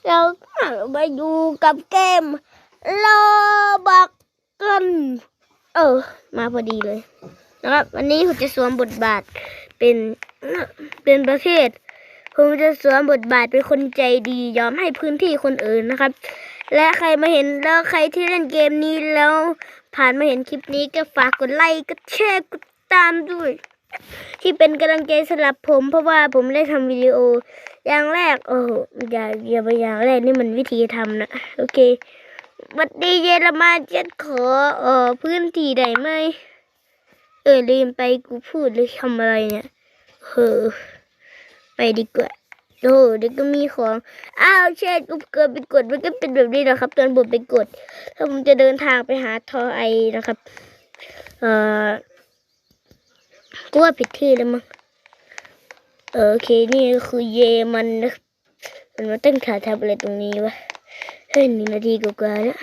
เรามาดูกับเกมโลบักกันมาพอดีเลยนะครับวันนี้ผมจะสวมบทบาทเป็นประเภทผมจะสวมบทบาทเป็นคนใจดียอมให้พื้นที่คนอื่นนะครับและใครมาเห็นแล้วใครที่เล่นเกมนี้แล้วผ่านมาเห็นคลิปนี้ก็ฝากกดไลค์กดแชร์กดตามด้วยที่เป็นกำลังใจสำหรับผมเพราะว่าผมได้ทำวิดีโออย่างแรกอย่าไปอย่างแรกนี่มันวิธีทำนะโอเควันนี้เยอรมันจะขอพื้นที่ได้ไหมลืมไปกูพูดหรือทำอะไรเนี่ยไปดีกว่าเดี๋ยวก็มีของเช่นกูเกิดไปกดมันก็เป็นแบบนี้นะครับตอนผมไปกดถ้าผมจะเดินทางไปหาทอไอนะครับกูว่าผิดที่แล้วมั้งโอเคนี่คือเยมันนะมันมาตั้งขาทำอะไรตรงนี้วะ1 นาทีกว่าแล้ว